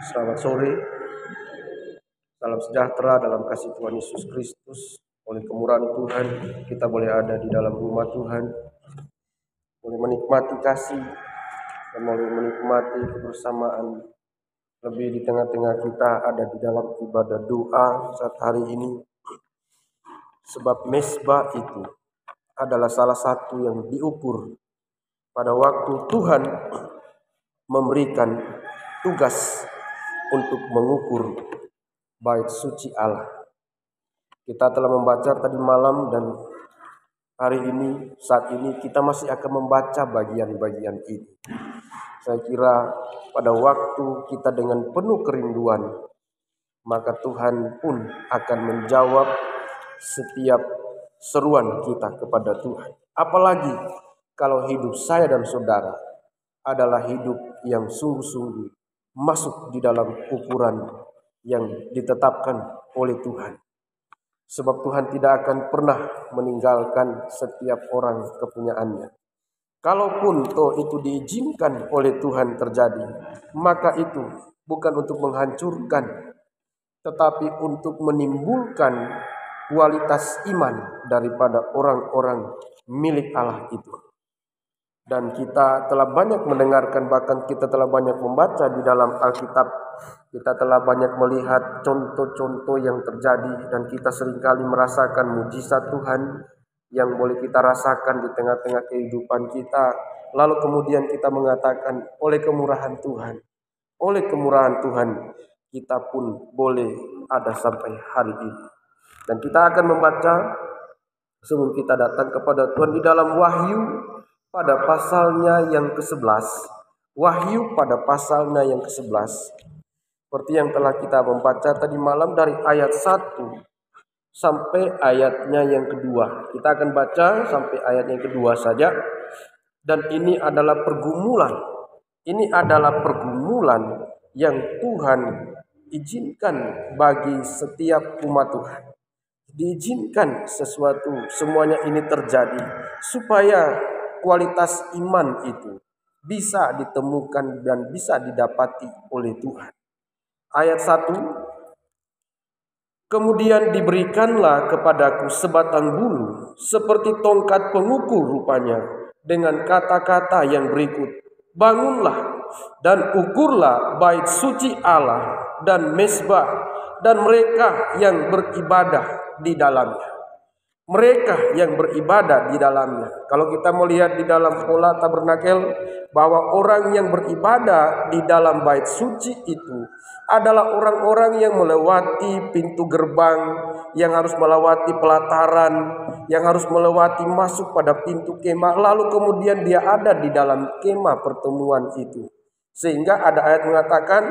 Selamat sore, salam sejahtera dalam kasih Tuhan Yesus Kristus. Oleh kemurahan Tuhan, kita boleh ada di dalam rumah Tuhan, boleh menikmati kasih, dan boleh menikmati kebersamaan. Lebih di tengah-tengah kita ada di dalam ibadah doa saat hari ini. Sebab mesbah itu adalah salah satu yang diukur pada waktu Tuhan memberikan tugas untuk mengukur bait suci Allah. Kita telah membaca tadi malam dan hari ini, saat ini kita masih akan membaca bagian-bagian ini. Saya kira pada waktu kita dengan penuh kerinduan, maka Tuhan pun akan menjawab setiap seruan kita kepada Tuhan. Apalagi kalau hidup saya dan saudara adalah hidup yang sungguh-sungguh masuk di dalam ukuran yang ditetapkan oleh Tuhan. Sebab Tuhan tidak akan pernah meninggalkan setiap orang kepunyaannya. Kalaupun itu diizinkan oleh Tuhan terjadi, maka itu bukan untuk menghancurkan, tetapi untuk menimbulkan kualitas iman daripada orang-orang milik Allah itu. Dan kita telah banyak mendengarkan, bahkan kita telah banyak membaca di dalam Alkitab. Kita telah banyak melihat contoh-contoh yang terjadi, dan kita seringkali merasakan mujizat Tuhan yang boleh kita rasakan di tengah-tengah kehidupan kita. Lalu kemudian kita mengatakan, oleh kemurahan Tuhan, kita pun boleh ada sampai hari ini. Dan kita akan membaca sebelum kita datang kepada Tuhan di dalam Wahyu pada pasalnya yang ke-11. Wahyu pada pasalnya yang ke-11. Seperti yang telah kita membaca tadi malam dari ayat 1 sampai ayatnya yang kedua. Kita akan baca sampai ayat yang kedua saja. Dan ini adalah pergumulan. Ini adalah pergumulan yang Tuhan izinkan bagi setiap umat Tuhan. Diizinkan sesuatu, semuanya ini terjadi supaya kualitas iman itu bisa ditemukan dan bisa didapati oleh Tuhan. Ayat 1, kemudian diberikanlah kepadaku sebatang bulu seperti tongkat pengukur rupanya, dengan kata-kata yang berikut, bangunlah dan ukurlah bait suci Allah dan mesbah dan mereka yang beribadah di dalamnya. Mereka yang beribadah di dalamnya. Kalau kita melihat di dalam pola tabernakel, bahwa orang yang beribadah di dalam bait suci itu adalah orang-orang yang melewati pintu gerbang, yang harus melewati pelataran, yang harus melewati masuk pada pintu kemah, lalu kemudian dia ada di dalam kemah pertemuan itu. Sehingga ada ayat mengatakan,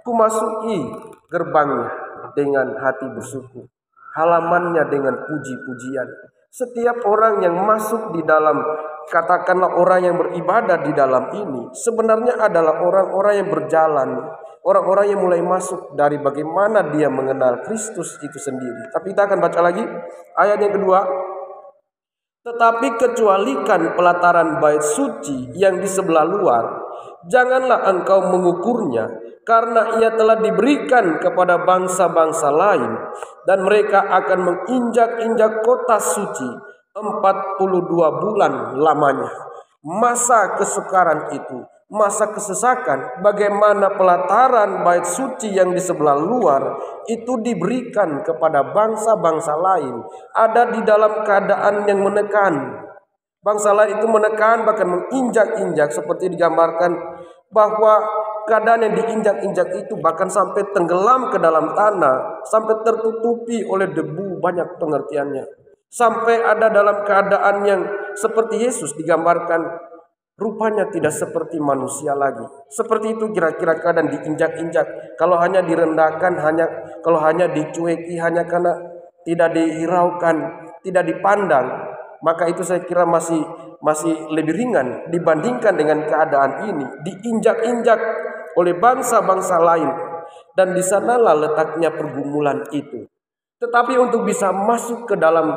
kumasuki gerbangnya dengan hati bersyukur, halamannya dengan puji-pujian. Setiap orang yang masuk di dalam, katakanlah orang yang beribadah di dalam ini, sebenarnya adalah orang-orang yang berjalan, orang-orang yang mulai masuk dari bagaimana dia mengenal Kristus itu sendiri. Tapi kita akan baca lagi ayat yang kedua. Tetapi kecualikan pelataran bait suci yang di sebelah luar, janganlah engkau mengukurnya, karena ia telah diberikan kepada bangsa-bangsa lain, dan mereka akan menginjak-injak kota suci 42 bulan lamanya. Masa kesukaran itu, masa kesesakan, bagaimana pelataran bait suci yang di sebelah luar itu diberikan kepada bangsa-bangsa lain, ada di dalam keadaan yang menekan. Bangsa lain itu menekan, bahkan menginjak-injak, seperti digambarkan bahwa keadaan yang diinjak-injak itu bahkan sampai tenggelam ke dalam tanah, sampai tertutupi oleh debu, banyak pengertiannya. Sampai ada dalam keadaan yang seperti Yesus digambarkan, rupanya tidak seperti manusia lagi. Seperti itu kira-kira keadaan diinjak-injak. Kalau hanya direndahkan, kalau hanya dicueki, hanya karena tidak dihiraukan, tidak dipandang, maka itu saya kira masih lebih ringan dibandingkan dengan keadaan ini, diinjak-injak oleh bangsa-bangsa lain. Dan di sanalah letaknya pergumulan itu. Tetapi untuk bisa masuk ke dalam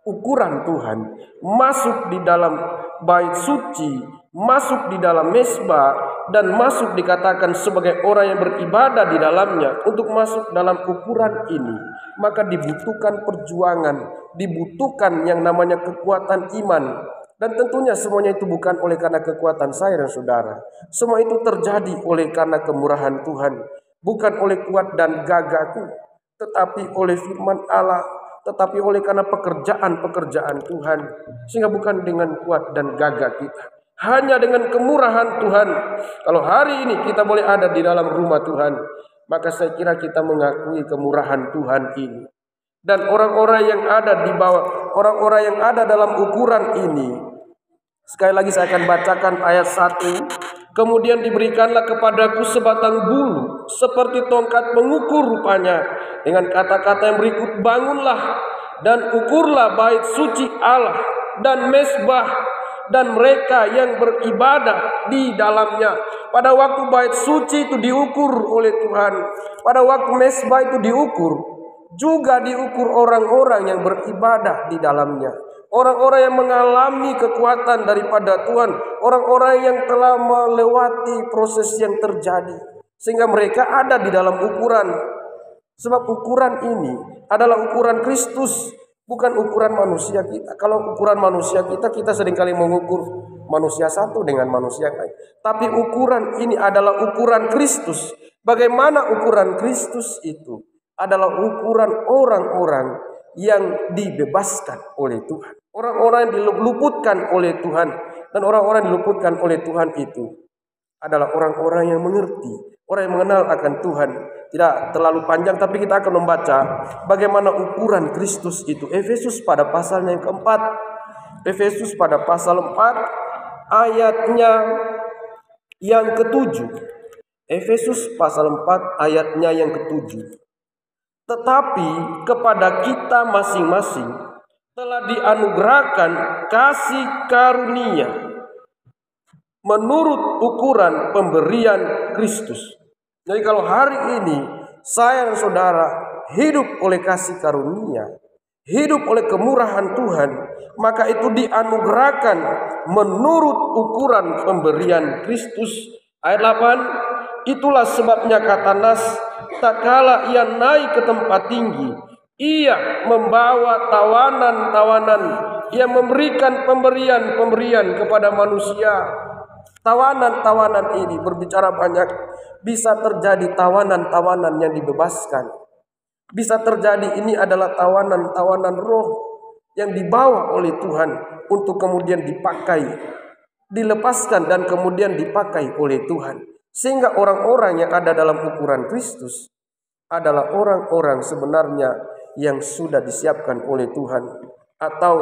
ukuran Tuhan, masuk di dalam bait suci, masuk di dalam mezbah, dan masuk dikatakan sebagai orang yang beribadah di dalamnya. Untuk masuk dalam ukuran ini, maka dibutuhkan perjuangan, dibutuhkan yang namanya kekuatan iman. Dan tentunya semuanya itu bukan oleh karena kekuatan saya dan saudara. Semua itu terjadi oleh karena kemurahan Tuhan, bukan oleh kuat dan gagahku, tetapi oleh firman Allah, tetapi oleh karena pekerjaan-pekerjaan Tuhan. Sehingga bukan dengan kuat dan gagah kita, hanya dengan kemurahan Tuhan. Kalau hari ini kita boleh ada di dalam rumah Tuhan, maka saya kira kita mengakui kemurahan Tuhan ini. Dan orang-orang yang ada di bawah, orang-orang yang ada dalam ukuran ini, sekali lagi saya akan bacakan ayat 1. Kemudian diberikanlah kepadaku sebatang bulu seperti tongkat pengukur rupanya, dengan kata-kata yang berikut, bangunlah dan ukurlah bait suci Allah dan mezbah dan mereka yang beribadah di dalamnya. Pada waktu bait suci itu diukur oleh Tuhan, pada waktu mezbah itu diukur, juga diukur orang-orang yang beribadah di dalamnya. Orang-orang yang mengalami kekuatan daripada Tuhan, orang-orang yang telah melewati proses yang terjadi, sehingga mereka ada di dalam ukuran. Sebab ukuran ini adalah ukuran Kristus, bukan ukuran manusia kita. Kalau ukuran manusia kita seringkali mengukur manusia satu dengan manusia lain. Tapi ukuran ini adalah ukuran Kristus. Bagaimana ukuran Kristus itu? Adalah ukuran orang-orang yang dibebaskan oleh Tuhan, orang-orang yang diluputkan oleh Tuhan. Dan orang-orang yang diluputkan oleh Tuhan itu adalah orang-orang yang mengerti, orang yang mengenal akan Tuhan. Tidak terlalu panjang, tapi kita akan membaca bagaimana ukuran Kristus itu. Efesus pada pasalnya yang keempat, Efesus pada pasal 4 ayatnya yang ke-7. Efesus pasal 4 ayatnya yang ke-7. Tetapi kepada kita masing-masing telah dianugerahkan kasih karunia menurut ukuran pemberian Kristus. Jadi kalau hari ini saya dan saudara hidup oleh kasih karunia, hidup oleh kemurahan Tuhan, maka itu dianugerahkan menurut ukuran pemberian Kristus. Ayat 8, itulah sebabnya kata Nas, tak kala ia naik ke tempat tinggi, ia membawa tawanan-tawanan, ia memberikan pemberian-pemberian kepada manusia. Tawanan-tawanan ini berbicara banyak. Bisa terjadi tawanan-tawanan yang dibebaskan. Bisa terjadi ini adalah tawanan-tawanan roh yang dibawa oleh Tuhan untuk kemudian dipakai, dilepaskan dan kemudian dipakai oleh Tuhan. Sehingga orang-orang yang ada dalam ukuran Kristus adalah orang-orang sebenarnya yang sudah disiapkan oleh Tuhan. Atau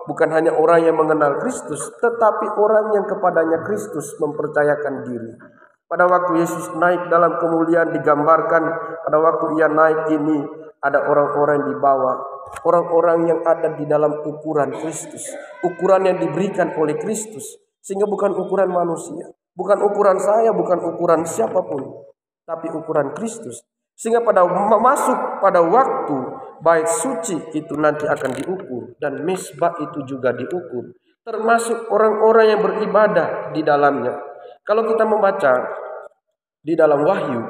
bukan hanya orang yang mengenal Kristus, tetapi orang yang kepadanya Kristus mempercayakan diri. Pada waktu Yesus naik dalam kemuliaan digambarkan, pada waktu ia naik ini ada orang-orang di bawah, orang-orang yang ada di dalam ukuran Kristus, ukuran yang diberikan oleh Kristus. Sehingga bukan ukuran manusia, bukan ukuran saya, bukan ukuran siapapun, tapi ukuran Kristus. Sehingga masuk pada waktu bait suci itu nanti akan diukur, dan mezbah itu juga diukur, termasuk orang-orang yang beribadah di dalamnya. Kalau kita membaca di dalam Wahyu,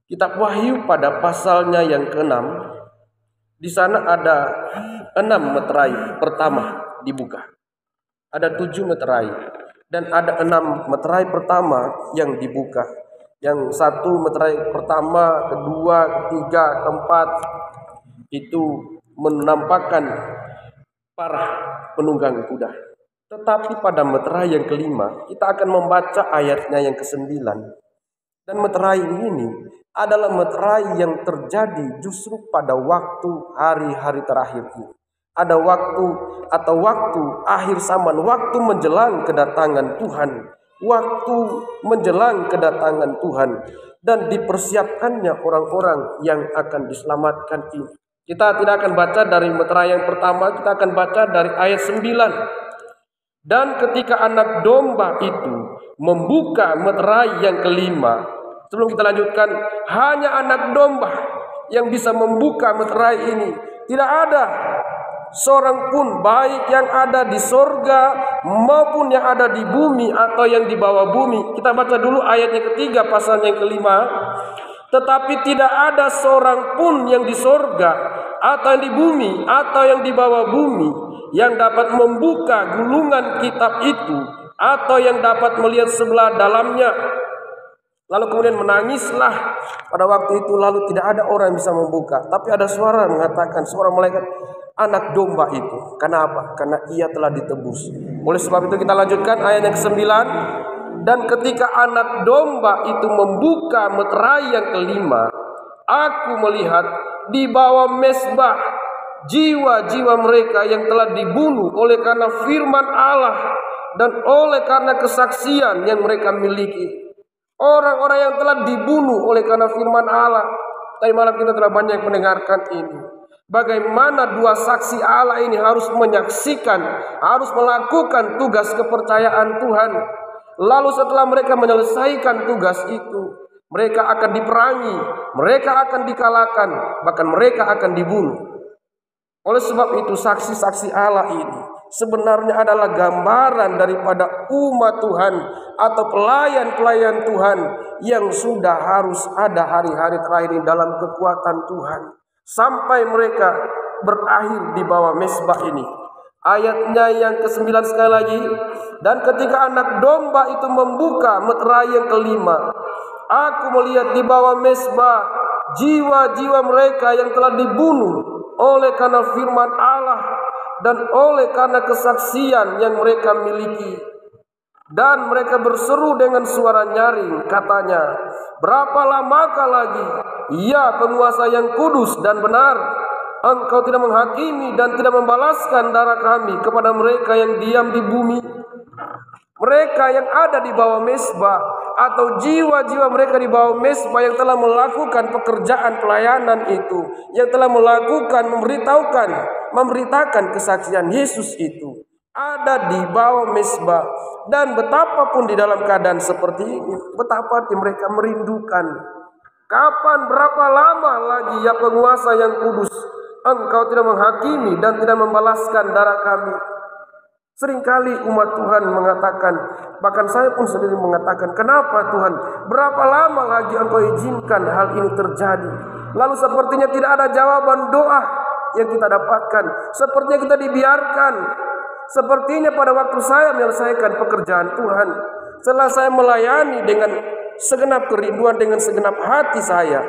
kitab Wahyu pada pasalnya yang ke-6, di sana ada 6 meterai pertama dibuka. Ada 7 meterai dan ada 6 meterai pertama yang dibuka. Yang 1 meterai pertama, kedua, ketiga, keempat itu menampakkan para penunggang kuda. Tetapi pada meterai yang ke-5 kita akan membaca ayatnya yang ke-9. Dan meterai ini adalah meterai yang terjadi justru pada waktu hari-hari terakhir ini. Ada waktu atau waktu akhir zaman, waktu menjelang kedatangan Tuhan, waktu menjelang kedatangan Tuhan, dan dipersiapkannya orang-orang yang akan diselamatkan ini. Kita tidak akan baca dari meterai yang pertama, kita akan baca dari ayat 9. Dan ketika anak domba itu membuka meterai yang ke-5, sebelum kita lanjutkan, hanya anak domba yang bisa membuka meterai ini. Tidak ada seorang pun, baik yang ada di sorga maupun yang ada di bumi atau yang di bawah bumi. Kita baca dulu ayat yang ketiga pasal yang kelima. Tetapi tidak ada seorang pun yang di sorga atau yang di bumi atau yang di bawah bumi yang dapat membuka gulungan kitab itu atau yang dapat melihat sebelah dalamnya. Lalu kemudian menangislah pada waktu itu. Lalu tidak ada orang yang bisa membuka, tapi ada suara mengatakan, suara malaikat, anak domba itu. Kenapa? Karena ia telah ditebus. Oleh sebab itu kita lanjutkan ayat yang ke-9. Dan ketika anak domba itu membuka meterai yang kelima, aku melihat di bawah mezbah jiwa-jiwa mereka yang telah dibunuh oleh karena firman Allah dan oleh karena kesaksian yang mereka miliki. Orang-orang yang telah dibunuh oleh karena firman Allah. Tadi malam kita telah banyak mendengarkan ini. Bagaimana dua saksi Allah ini harus menyaksikan, harus melakukan tugas kepercayaan Tuhan. Lalu setelah mereka menyelesaikan tugas itu, mereka akan diperangi, mereka akan dikalahkan, bahkan mereka akan dibunuh. Oleh sebab itu saksi-saksi Allah ini sebenarnya adalah gambaran daripada umat Tuhan atau pelayan-pelayan Tuhan yang sudah harus ada hari-hari terakhir ini dalam kekuatan Tuhan sampai mereka berakhir di bawah mezbah ini. Ayatnya yang ke-9 sekali lagi. Dan ketika anak domba itu membuka meterai yang kelima, aku melihat di bawah mezbah jiwa-jiwa mereka yang telah dibunuh oleh karena firman Allah dan oleh karena kesaksian yang mereka miliki. Dan mereka berseru dengan suara nyaring, katanya, berapa lamakah lagi, ya penguasa yang kudus dan benar, engkau tidak menghakimi dan tidak membalaskan darah kami kepada mereka yang diam di bumi. Mereka yang ada di bawah mezbah atau jiwa-jiwa mereka di bawah mezbah yang telah melakukan pekerjaan pelayanan itu, yang telah melakukan memberitakan kesaksian Yesus itu, ada di bawah mezbah. Dan betapapun di dalam keadaan seperti ini, betapa mereka merindukan, kapan, berapa lama lagi ya penguasa yang kudus, engkau tidak menghakimi dan tidak membalaskan darah kami. Seringkali umat Tuhan mengatakan, bahkan saya pun sendiri mengatakan, kenapa Tuhan, berapa lama lagi engkau izinkan hal ini terjadi? Lalu sepertinya tidak ada jawaban doa yang kita dapatkan, sepertinya kita dibiarkan. Sepertinya pada waktu saya menyelesaikan pekerjaan Tuhan, setelah saya melayani dengan segenap kerinduan, dengan segenap hati saya,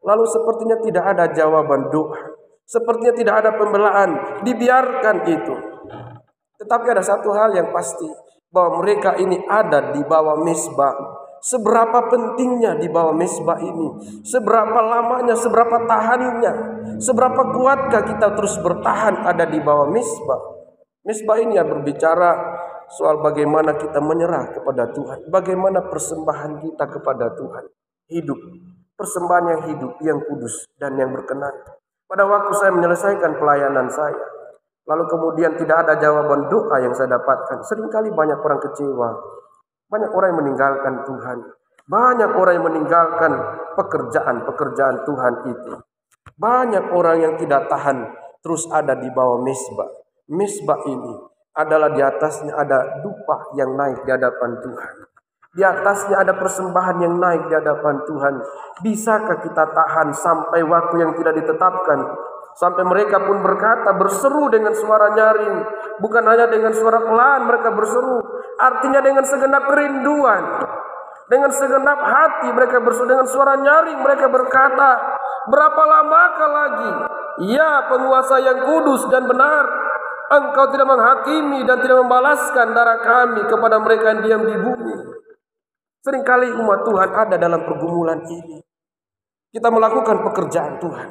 lalu sepertinya tidak ada jawaban doa, sepertinya tidak ada pembelaan, dibiarkan itu. Tetapi ada satu hal yang pasti, bahwa mereka ini ada di bawah mezbah. Seberapa pentingnya di bawah mezbah ini, seberapa lamanya, seberapa tahannya, seberapa kuatkah kita terus bertahan ada di bawah mezbah. Mezbah ini berbicara soal bagaimana kita menyerah kepada Tuhan, bagaimana persembahan kita kepada Tuhan. Hidup, persembahan yang hidup, yang kudus dan yang berkenan. Pada waktu saya menyelesaikan pelayanan saya, lalu kemudian tidak ada jawaban doa yang saya dapatkan, seringkali banyak orang kecewa, banyak orang yang meninggalkan Tuhan, banyak orang yang meninggalkan pekerjaan Tuhan itu. Banyak orang yang tidak tahan terus ada di bawah mezbah. Mezbah ini adalah di atasnya ada dupa yang naik di hadapan Tuhan. Di atasnya ada persembahan yang naik di hadapan Tuhan. Bisakah kita tahan sampai waktu yang tidak ditetapkan? Sampai mereka pun berkata, berseru dengan suara nyaring. Bukan hanya dengan suara pelan mereka berseru, artinya dengan segenap kerinduan, dengan segenap hati mereka berseru. Dengan suara nyaring mereka berkata, berapa lamakah lagi, ya penguasa yang kudus dan benar, engkau tidak menghakimi dan tidak membalaskan darah kami kepada mereka yang diam di bumi. Seringkali umat Tuhan ada dalam pergumulan ini. Kita melakukan pekerjaan Tuhan,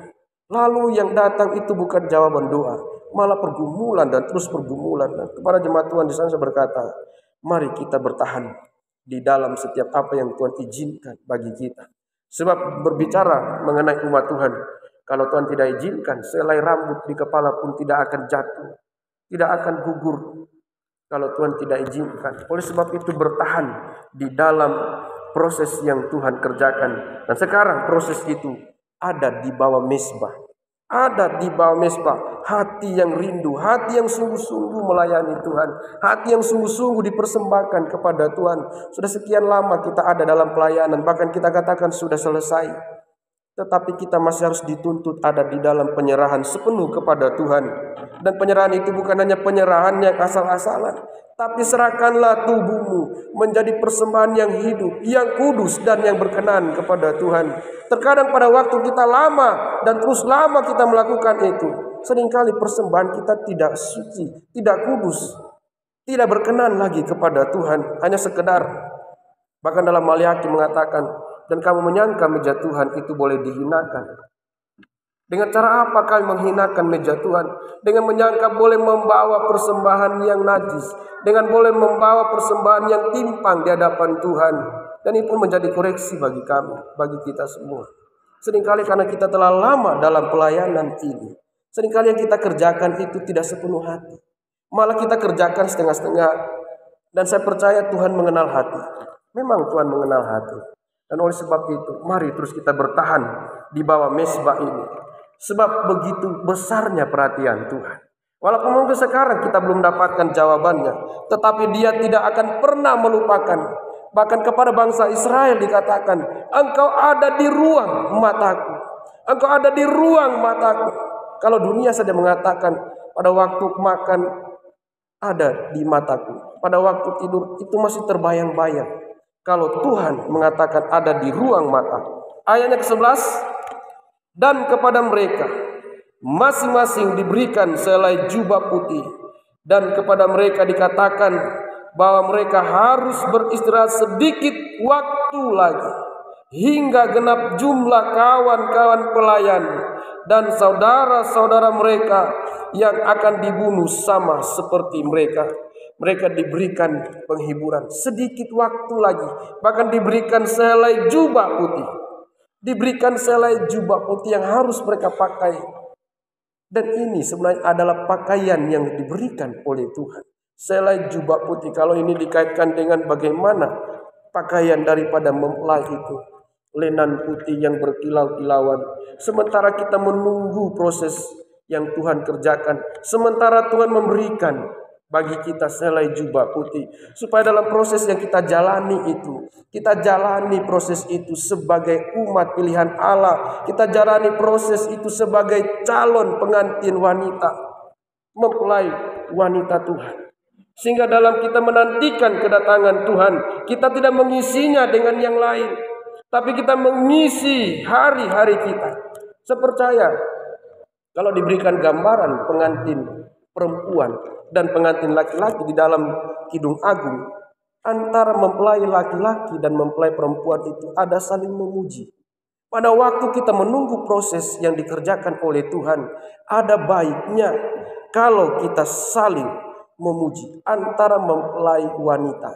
lalu yang datang itu bukan jawaban doa, malah pergumulan dan terus pergumulan. Dan kepada jemaat Tuhan di sana saya berkata, mari kita bertahan di dalam setiap apa yang Tuhan izinkan bagi kita. Sebab berbicara mengenai umat Tuhan, kalau Tuhan tidak izinkan, selai rambut di kepala pun tidak akan jatuh, tidak akan gugur kalau Tuhan tidak izinkan. Oleh sebab itu bertahan di dalam proses yang Tuhan kerjakan. Dan sekarang proses itu ada di bawah mezbah. ada di bawah mesbah hati yang rindu, hati yang sungguh-sungguh melayani Tuhan, hati yang sungguh-sungguh dipersembahkan kepada Tuhan. Sudah sekian lama kita ada dalam pelayanan, bahkan kita katakan sudah selesai, tetapi kita masih harus dituntut ada di dalam penyerahan sepenuh kepada Tuhan. Dan penyerahan itu bukan hanya penyerahan yang asal-asalan, tapi serahkanlah tubuhmu menjadi persembahan yang hidup, yang kudus dan yang berkenan kepada Tuhan. Terkadang pada waktu kita lama dan terus lama kita melakukan itu, seringkali persembahan kita tidak suci, tidak kudus, tidak berkenan lagi kepada Tuhan, hanya sekedar. Bahkan dalam Maliaki mengatakan, dan kamu menyangka meja Tuhan itu boleh dihinakan. Dengan cara apa kami menghinakan meja Tuhan? Dengan menyangka boleh membawa persembahan yang najis, dengan boleh membawa persembahan yang timpang di hadapan Tuhan. Dan itu menjadi koreksi bagi kami, bagi kita semua. Seringkali karena kita telah lama dalam pelayanan ini, seringkali yang kita kerjakan itu tidak sepenuh hati, malah kita kerjakan setengah-setengah. Dan saya percaya Tuhan mengenal hati. Memang Tuhan mengenal hati. Dan oleh sebab itu, mari terus kita bertahan di bawah mesbah ini. Sebab begitu besarnya perhatian Tuhan. Walaupun mungkin sekarang kita belum dapatkan jawabannya, tetapi Dia tidak akan pernah melupakan. Bahkan kepada bangsa Israel dikatakan, engkau ada di ruang mataku. Engkau ada di ruang mataku. Kalau dunia saja mengatakan, pada waktu makan ada di mataku, pada waktu tidur itu masih terbayang-bayang. Kalau Tuhan mengatakan ada di ruang mata. Ayatnya ke-11, dan kepada mereka masing-masing diberikan sehelai jubah putih, dan kepada mereka dikatakan bahwa mereka harus beristirahat sedikit waktu lagi, hingga genap jumlah kawan-kawan pelayan dan saudara-saudara mereka yang akan dibunuh sama seperti mereka. Mereka diberikan penghiburan sedikit waktu lagi, bahkan diberikan sehelai jubah putih. Diberikan sehelai jubah putih yang harus mereka pakai. Dan ini sebenarnya adalah pakaian yang diberikan oleh Tuhan. Sehelai jubah putih, kalau ini dikaitkan dengan bagaimana pakaian daripada mempelai itu, lenan putih yang berkilau-kilauan. Sementara kita menunggu proses yang Tuhan kerjakan, sementara Tuhan memberikan bagi kita sehelai jubah putih, supaya dalam proses yang kita jalani itu, kita jalani proses itu sebagai umat pilihan Allah, kita jalani proses itu sebagai calon pengantin wanita, mempelai wanita Tuhan. Sehingga dalam kita menantikan kedatangan Tuhan, kita tidak mengisinya dengan yang lain, tapi kita mengisi hari-hari kita. Saya percaya kalau diberikan gambaran pengantin perempuan dan pengantin laki-laki di dalam Kidung Agung, antara mempelai laki-laki dan mempelai perempuan itu ada saling memuji. Pada waktu kita menunggu proses yang dikerjakan oleh Tuhan, ada baiknya kalau kita saling memuji antara mempelai wanita,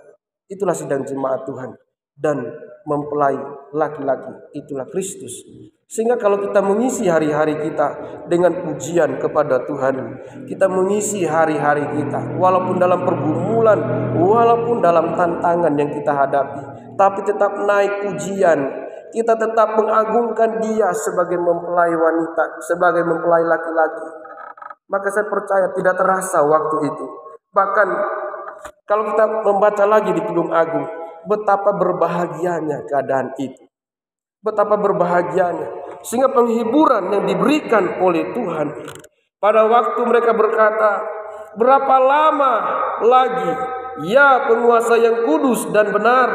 itulah sidang jemaat Tuhan, dan mempelai laki-laki, itulah Kristus. Sehingga kalau kita mengisi hari-hari kita dengan pujian kepada Tuhan, kita mengisi hari-hari kita walaupun dalam pergumulan, walaupun dalam tantangan yang kita hadapi, tapi tetap naik pujian, kita tetap mengagungkan Dia sebagai mempelai wanita, sebagai mempelai laki-laki, maka saya percaya tidak terasa waktu itu. Bahkan kalau kita membaca lagi di Kidung Agung, betapa berbahagianya keadaan itu. Betapa berbahagianya. Sehingga penghiburan yang diberikan oleh Tuhan, pada waktu mereka berkata, berapa lama lagi ya penguasa yang kudus dan benar,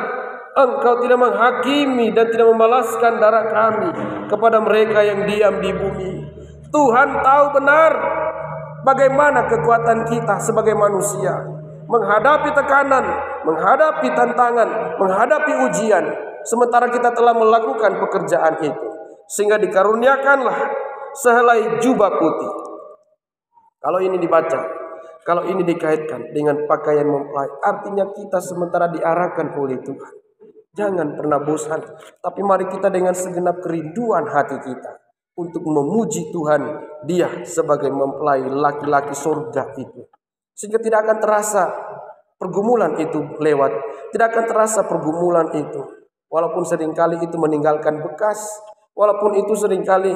engkau tidak menghakimi dan tidak membalaskan darah kami kepada mereka yang diam di bumi. Tuhan tahu benar bagaimana kekuatan kita sebagai manusia menghadapi tekanan, menghadapi tantangan, menghadapi ujian. Sementara kita telah melakukan pekerjaan itu, sehingga dikaruniakanlah sehelai jubah putih. Kalau ini dibaca, kalau ini dikaitkan dengan pakaian mempelai, artinya kita sementara diarahkan oleh Tuhan. Jangan pernah bosan, tapi mari kita dengan segenap kerinduan hati kita untuk memuji Tuhan, Dia sebagai mempelai laki-laki surga itu. Sehingga tidak akan terasa pergumulan itu lewat, tidak akan terasa pergumulan itu. Walaupun seringkali itu meninggalkan bekas, walaupun itu seringkali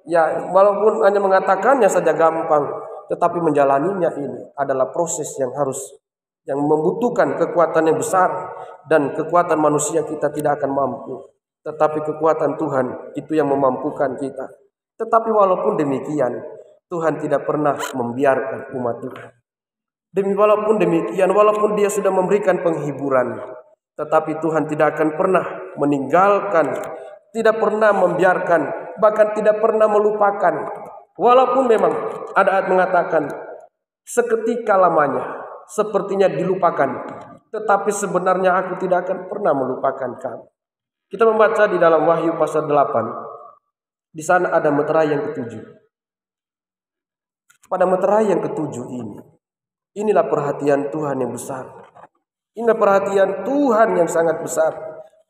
Ya, walaupun hanya mengatakannya saja gampang, tetapi menjalaninya ini adalah proses yang membutuhkan kekuatan yang besar, dan kekuatan manusia kita tidak akan mampu. Tetapi kekuatan Tuhan itu yang memampukan kita. Tetapi walaupun demikian, Tuhan tidak pernah membiarkan umat Tuhan. Walaupun demikian, walaupun Dia sudah memberikan penghiburan, tetapi Tuhan tidak akan pernah meninggalkan, tidak pernah membiarkan, bahkan tidak pernah melupakan. Walaupun memang ada ayat mengatakan seketika lamanya, sepertinya dilupakan, tetapi sebenarnya aku tidak akan pernah melupakan kamu. Kita membaca di dalam Wahyu pasal 8. Di sana ada meterai yang ketujuh. Pada meterai yang ketujuh ini, inilah perhatian Tuhan yang besar. Inilah perhatian Tuhan yang sangat besar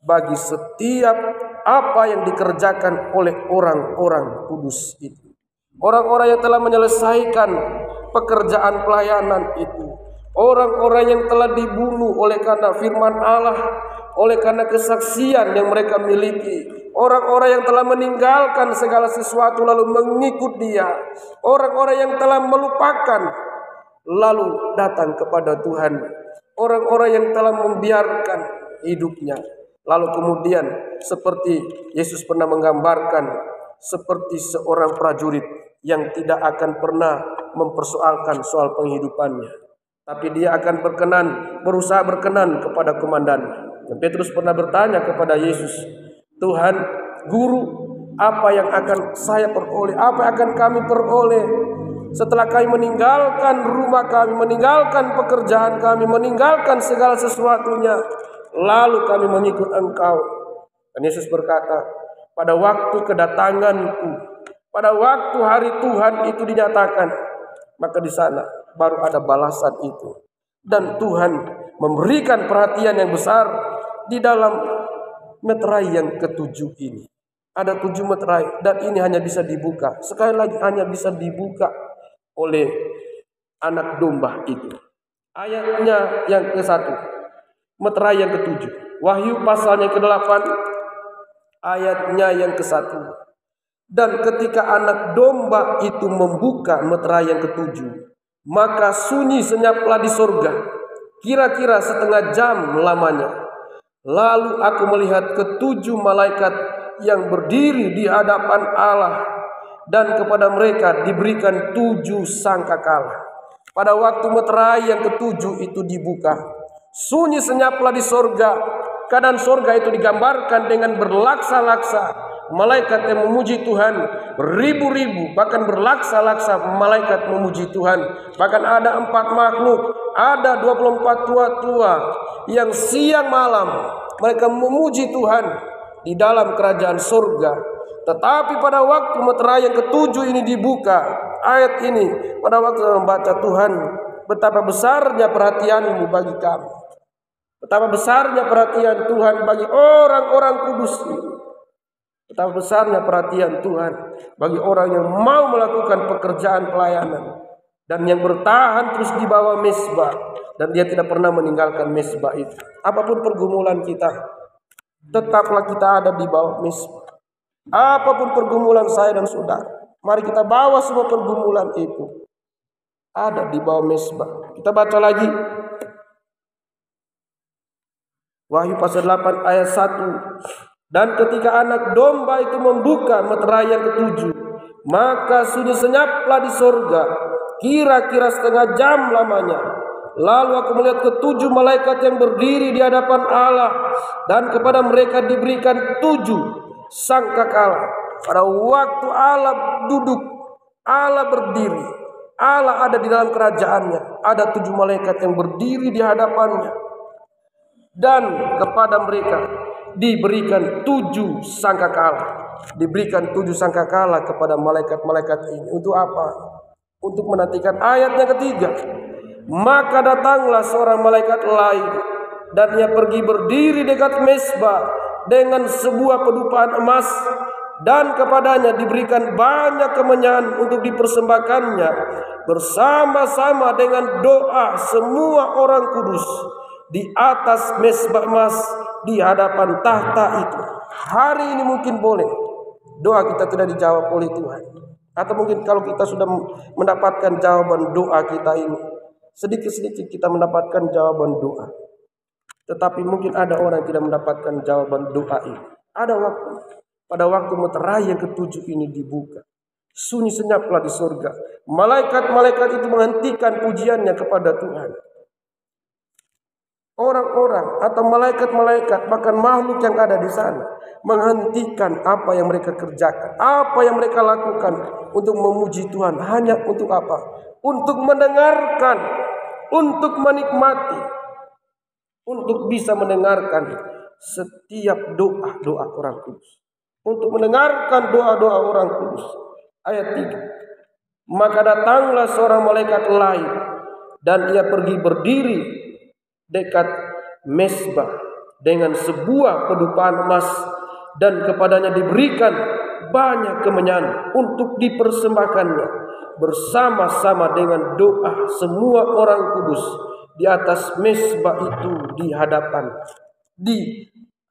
bagi setiap apa yang dikerjakan oleh orang-orang kudus itu. Orang-orang yang telah menyelesaikan pekerjaan pelayanan itu. Orang-orang yang telah dibunuh oleh karena firman Allah, oleh karena kesaksian yang mereka miliki. Orang-orang yang telah meninggalkan segala sesuatu lalu mengikut Dia. Orang-orang yang telah melupakan lalu datang kepada Tuhan. Orang-orang yang telah membiarkan hidupnya, lalu kemudian seperti Yesus pernah menggambarkan, seperti seorang prajurit yang tidak akan pernah mempersoalkan soal penghidupannya, tapi dia akan berusaha berkenan kepada komandan. Dan Petrus pernah bertanya kepada Yesus, Tuhan, Guru, apa yang akan saya peroleh? Apa yang akan kami peroleh setelah kami meninggalkan rumah kami, meninggalkan pekerjaan kami, meninggalkan segala sesuatunya, lalu kami mengikut Engkau? Dan Yesus berkata, pada waktu kedatanganku, pada waktu hari Tuhan itu dinyatakan, maka di sana baru ada balasan itu. Dan Tuhan memberikan perhatian yang besar di dalam meterai yang ketujuh ini. Ada 7 meterai, dan ini hanya bisa dibuka, sekali lagi hanya bisa dibuka oleh anak domba itu. Ayatnya yang ke-1, meterai yang ke-7, Wahyu pasalnya ke-8, ayatnya yang ke-1. Dan ketika anak domba itu membuka meterai yang ke-7, maka sunyi senyaplah di sorga, kira-kira setengah jam lamanya. Lalu aku melihat ke-7 malaikat yang berdiri di hadapan Allah, dan kepada mereka diberikan 7 sangkakala. Pada waktu meterai yang ke-7 itu dibuka, sunyi senyaplah di sorga. Keadaan sorga itu digambarkan dengan berlaksa-laksa malaikat yang memuji Tuhan, beribu-ribu, bahkan berlaksa-laksa malaikat memuji Tuhan. Bahkan ada 4 makhluk, ada 24 tua-tua yang siang malam mereka memuji Tuhan di dalam kerajaan surga. Tetapi pada waktu meterai yang ke-7 ini dibuka, ayat ini, pada waktu membaca, Tuhan, betapa besarnya perhatian-Mu bagi kami. Betapa besarnya perhatian Tuhan bagi orang-orang kudus ini. Betapa besarnya perhatian Tuhan bagi orang yang mau melakukan pekerjaan pelayanan dan yang bertahan terus di bawah mezbah, dan dia tidak pernah meninggalkan mezbah itu. Apapun pergumulan kita, tetaplah kita ada di bawah mezbah. Apapun pergumulan saya dan saudara, mari kita bawa semua pergumulan itu ada di bawah mezbah. Kita baca lagi Wahyu pasal 8 ayat 1. Dan ketika anak domba itu membuka meterai yang ke-7, maka sunyi senyaplah di sorga, kira-kira setengah jam lamanya. Lalu aku melihat ke-7 malaikat yang berdiri di hadapan Allah, dan kepada mereka diberikan 7 sangkakala. Pada waktu Allah duduk, Allah berdiri, Allah ada di dalam kerajaannya, ada 7 malaikat yang berdiri di hadapannya, dan kepada mereka diberikan 7 sangkakala. Diberikan 7 sangkakala kepada malaikat-malaikat ini. Untuk apa? Untuk menantikan ayat yang ketiga. Maka datanglah seorang malaikat lain, dan ia pergi berdiri dekat mezbah dengan sebuah pedupaan emas, dan kepadanya diberikan banyak kemenyan untuk dipersembahkannya bersama-sama dengan doa semua orang kudus di atas mezbah emas di hadapan tahta itu. Hari ini mungkin boleh doa kita tidak dijawab oleh Tuhan. Atau mungkin kalau kita sudah mendapatkan jawaban doa kita ini, sedikit-sedikit kita mendapatkan jawaban doa. Tetapi mungkin ada orang yang tidak mendapatkan jawaban doa ini. Pada waktu meterai yang ketujuh ini dibuka, sunyi senyaplah di surga. Malaikat-malaikat itu menghentikan pujiannya kepada Tuhan. Orang-orang atau malaikat-malaikat, bahkan makhluk yang ada di sana, menghentikan apa yang mereka kerjakan, apa yang mereka lakukan untuk memuji Tuhan. Hanya untuk apa? Untuk mendengarkan, untuk menikmati, untuk bisa mendengarkan setiap doa-doa orang kudus. Untuk mendengarkan doa-doa orang kudus. Ayat 3. Maka datanglah seorang malaikat lain, dan ia pergi berdiri dekat mezbah dengan sebuah pedupaan emas, dan kepadanya diberikan banyak kemenyan untuk dipersembahkannya bersama-sama dengan doa semua orang kudus di atas mezbah itu, di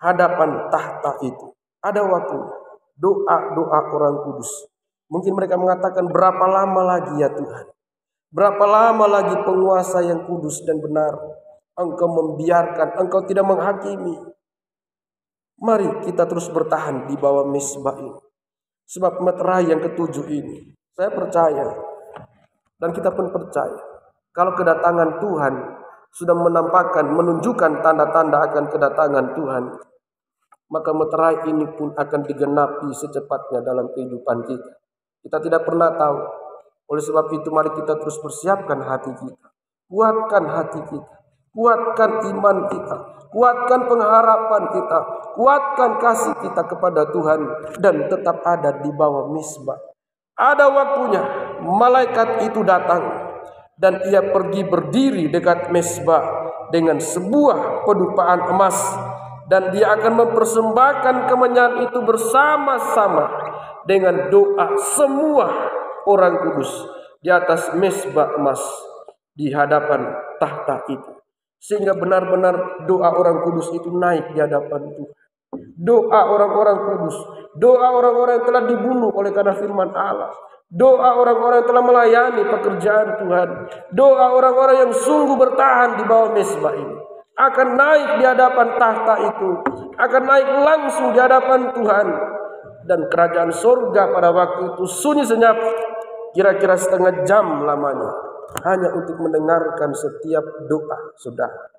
hadapan tahta itu. Ada waktu doa-doa orang kudus. Mungkin mereka mengatakan, berapa lama lagi ya Tuhan? Berapa lama lagi penguasa yang kudus dan benar Engkau membiarkan, Engkau tidak menghakimi? Mari kita terus bertahan di bawah mezbah ini. Sebab meterai yang ketujuh ini, saya percaya, dan kita pun percaya, kalau kedatangan Tuhan sudah menunjukkan tanda-tanda akan kedatangan Tuhan, maka meterai ini pun akan digenapi secepatnya dalam kehidupan kita. Kita tidak pernah tahu. Oleh sebab itu mari kita terus persiapkan hati kita. Kuatkan hati kita. Kuatkan iman kita. Kuatkan pengharapan kita. Kuatkan kasih kita kepada Tuhan. Dan tetap ada di bawah mezbah. Ada waktunya malaikat itu datang. Dan ia pergi berdiri dekat mezbah dengan sebuah pedupaan emas. Dan dia akan mempersembahkan kemenyan itu bersama-sama dengan doa semua orang kudus di atas mezbah emas di hadapan tahta itu. Sehingga benar-benar doa orang kudus itu naik di hadapan Tuhan. Doa orang-orang kudus, doa orang-orang yang telah dibunuh oleh karena firman Allah, doa orang-orang yang telah melayani pekerjaan Tuhan, doa orang-orang yang sungguh bertahan di bawah mezbah ini akan naik di hadapan tahta itu, akan naik langsung di hadapan Tuhan. Dan kerajaan surga pada waktu itu sunyi senyap, kira-kira setengah jam lamanya, hanya untuk mendengarkan setiap doa saudara,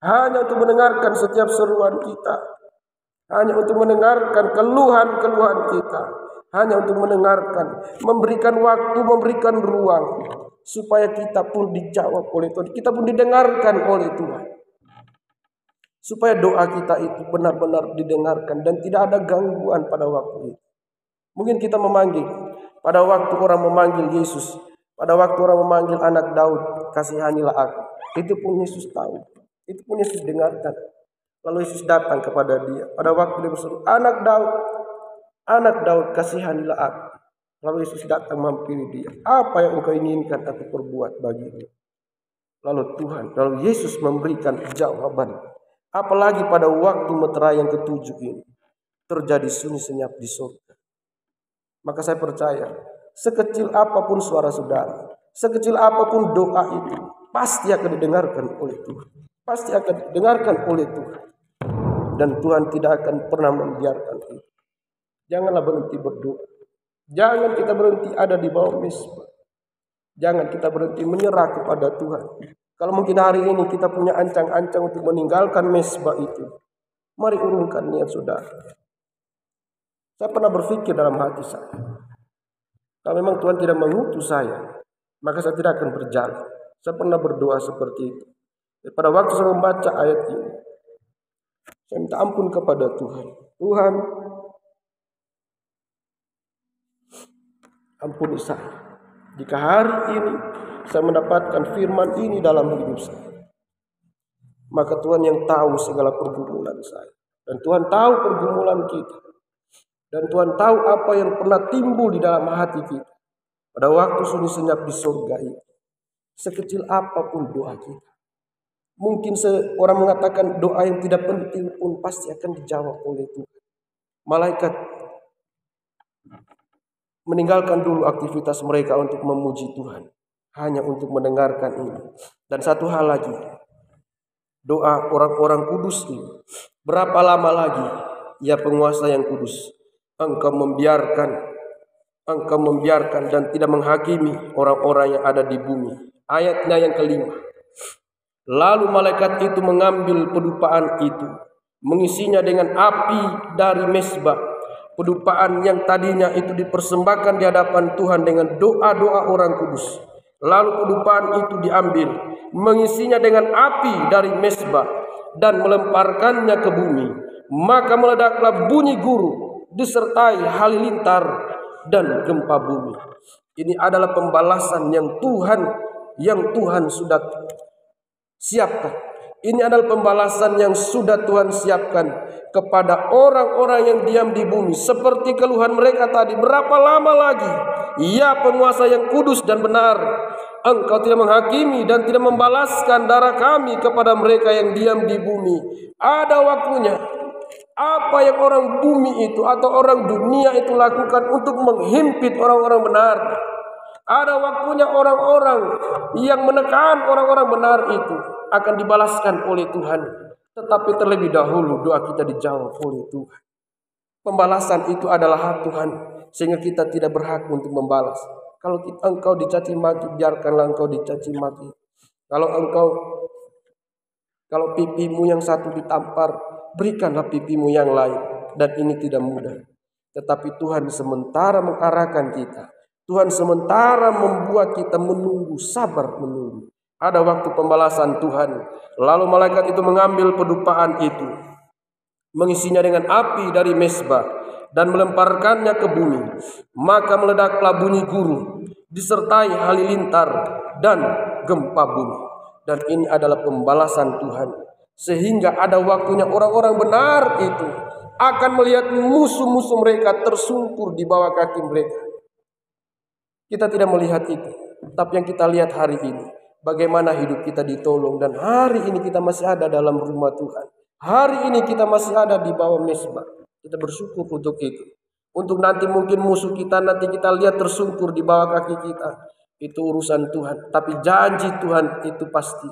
hanya untuk mendengarkan setiap seruan kita, hanya untuk mendengarkan keluhan-keluhan kita, hanya untuk mendengarkan, memberikan waktu, memberikan ruang, supaya kita pun dijawab oleh Tuhan, kita pun didengarkan oleh Tuhan. Supaya doa kita itu benar-benar didengarkan dan tidak ada gangguan pada waktu itu. Mungkin kita memanggil, pada waktu orang memanggil Yesus, pada waktu orang memanggil anak Daud, kasihanilah aku. Itu pun Yesus tahu, itu pun Yesus dengarkan. Lalu Yesus datang kepada dia. Pada waktu dia berseru, anak Daud, kasihanilah aku. Lalu Yesus datang menghampiri dia. Apa yang engkau inginkan aku perbuat bagimu? Lalu Yesus memberikan jawaban. Apalagi pada waktu meterai yang ketujuh ini terjadi sunyi senyap di surga. Maka saya percaya, sekecil apapun suara saudara, sekecil apapun doa itu, pasti akan didengarkan oleh Tuhan. Pasti akan didengarkan oleh Tuhan. Dan Tuhan tidak akan pernah membiarkan itu. Janganlah berhenti berdoa. Jangan kita berhenti ada di bawah mezbah. Jangan kita berhenti menyerah kepada Tuhan. Kalau mungkin hari ini kita punya ancang-ancang untuk meninggalkan mezbah itu, mari urungkan niat saudara. Saya pernah berpikir dalam hati saya, kalau memang Tuhan tidak mengutus saya, maka saya tidak akan berjalan. Saya pernah berdoa seperti itu. Pada waktu saya membaca ayat ini, saya minta ampun kepada Tuhan. Tuhan, ampuni saya. Jika hari ini saya mendapatkan firman ini dalam hidup saya, maka Tuhan yang tahu segala pergumulan saya. Dan Tuhan tahu pergumulan kita. Dan Tuhan tahu apa yang pernah timbul di dalam hati kita pada waktu sunyi senyap di surga itu. Sekecil apapun doa kita. Mungkin orang mengatakan doa yang tidak penting pun pasti akan dijawab oleh Tuhan. Malaikat meninggalkan dulu aktivitas mereka untuk memuji Tuhan, hanya untuk mendengarkan ini. Dan satu hal lagi, doa orang-orang kudus ini. Berapa lama lagi, ya penguasa yang kudus, engkau membiarkan dan tidak menghakimi orang-orang yang ada di bumi. Ayatnya yang kelima. Lalu malaikat itu mengambil pedupaan itu, mengisinya dengan api dari mezbah. Pedupaan yang tadinya itu dipersembahkan di hadapan Tuhan dengan doa-doa orang kudus. Lalu pedupaan itu diambil, mengisinya dengan api dari mezbah dan melemparkannya ke bumi. Maka meledaklah bunyi guru disertai halilintar dan gempa bumi. Ini adalah pembalasan yang Tuhan sudah siapkan. Ini adalah pembalasan yang sudah Tuhan siapkan kepada orang-orang yang diam di bumi. Seperti keluhan mereka tadi, berapa lama lagi, ya penguasa yang kudus dan benar, engkau tidak menghakimi dan tidak membalaskan darah kami kepada mereka yang diam di bumi. Ada waktunya. Apa yang orang bumi itu atau orang dunia itu lakukan untuk menghimpit orang-orang benar, ada waktunya orang-orang yang menekan orang-orang benar itu akan dibalaskan oleh Tuhan. Tetapi terlebih dahulu doa kita dijawab oleh Tuhan. Pembalasan itu adalah hak Tuhan, sehingga kita tidak berhak untuk membalas. Kalau engkau dicaci maki, biarkanlah engkau dicaci maki. Kalau pipimu yang satu ditampar, berikanlah pipimu yang lain. Dan ini tidak mudah. Tetapi Tuhan sementara mengarahkan kita. Tuhan sementara membuat kita menunggu, sabar menunggu. Ada waktu pembalasan Tuhan. Lalu malaikat itu mengambil pedupaan itu, mengisinya dengan api dari mezbah dan melemparkannya ke bumi. Maka meledaklah bunyi guru disertai halilintar dan gempa bumi. Dan ini adalah pembalasan Tuhan. Sehingga ada waktunya orang-orang benar itu akan melihat musuh-musuh mereka tersungkur di bawah kaki mereka. Kita tidak melihat itu, tapi yang kita lihat hari ini, bagaimana hidup kita ditolong, dan hari ini kita masih ada dalam rumah Tuhan. Hari ini kita masih ada di bawah mezbah. Kita bersyukur untuk itu. Untuk nanti mungkin musuh kita nanti kita lihat tersungkur di bawah kaki kita, itu urusan Tuhan. Tapi janji Tuhan itu pasti,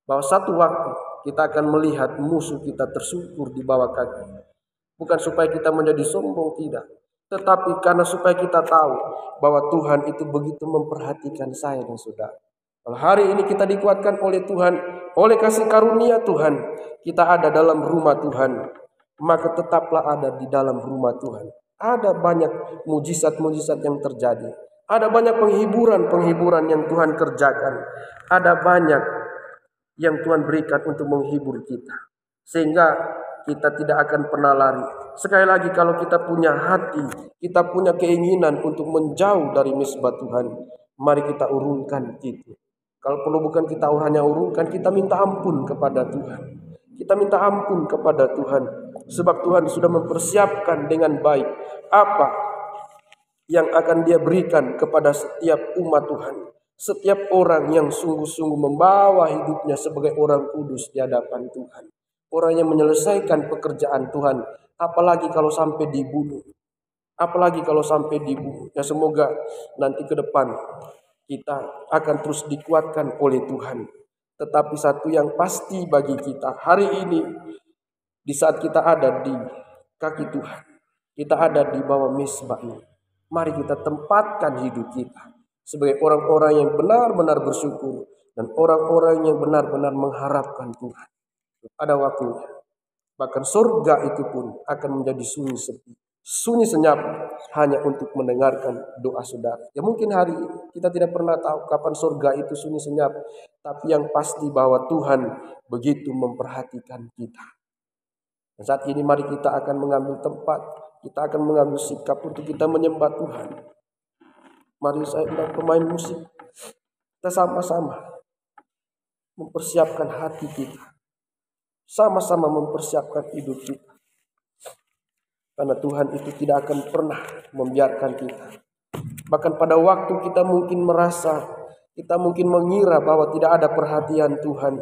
bahwa satu waktu kita akan melihat musuh kita tersungkur di bawah kaki. Bukan supaya kita menjadi sombong, tidak. Tetapi karena supaya kita tahu bahwa Tuhan itu begitu memperhatikan saya dan saudara. Kalau hari ini kita dikuatkan oleh Tuhan, oleh kasih karunia Tuhan, kita ada dalam rumah Tuhan, maka tetaplah ada di dalam rumah Tuhan. Ada banyak mujizat-mujizat yang terjadi. Ada banyak penghiburan-penghiburan yang Tuhan kerjakan. Ada banyak yang Tuhan berikan untuk menghibur kita. Sehingga kita tidak akan pernah lari. Sekali lagi, kalau kita punya hati, kita punya keinginan untuk menjauh dari mezbah Tuhan, mari kita urungkan itu. Kalau perlu bukan kita hanya urungkan, kita minta ampun kepada Tuhan. Kita minta ampun kepada Tuhan. Sebab Tuhan sudah mempersiapkan dengan baik apa yang akan Dia berikan kepada setiap umat Tuhan. Setiap orang yang sungguh-sungguh membawa hidupnya sebagai orang kudus di hadapan Tuhan. Orang yang menyelesaikan pekerjaan Tuhan, apalagi kalau sampai dibunuh. Apalagi kalau sampai dibunuh. Ya semoga nanti ke depan kita akan terus dikuatkan oleh Tuhan. Tetapi satu yang pasti bagi kita hari ini, di saat kita ada di kaki Tuhan, kita ada di bawah mezbah ini, mari kita tempatkan hidup kita sebagai orang-orang yang benar-benar bersyukur dan orang-orang yang benar-benar mengharapkan Tuhan. Ada waktunya. Bahkan surga itu pun akan menjadi sunyi sepi, sunyi senyap hanya untuk mendengarkan doa saudara. Ya mungkin hari ini kita tidak pernah tahu kapan surga itu sunyi senyap, tapi yang pasti bahwa Tuhan begitu memperhatikan kita. Dan saat ini mari kita akan mengambil tempat, kita akan mengambil sikap untuk kita menyembah Tuhan. Mari saya undang pemain musik, kita sama-sama mempersiapkan hati kita. Sama-sama mempersiapkan hidup kita. Karena Tuhan itu tidak akan pernah membiarkan kita. Bahkan pada waktu kita mungkin merasa, kita mungkin mengira bahwa tidak ada perhatian Tuhan.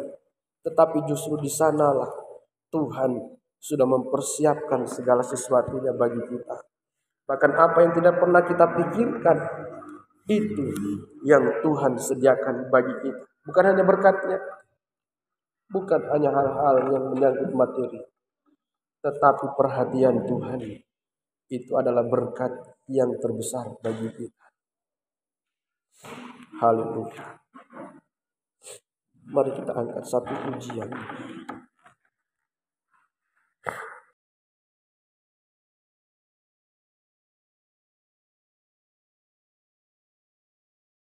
Tetapi justru di sanalah Tuhan sudah mempersiapkan segala sesuatunya bagi kita. Bahkan apa yang tidak pernah kita pikirkan, itu yang Tuhan sediakan bagi kita. Bukan hanya berkatnya, bukan hanya hal-hal yang menyangkut materi, tetapi perhatian Tuhan itu adalah berkat yang terbesar bagi kita. Haleluya. Mari kita angkat satu pujian.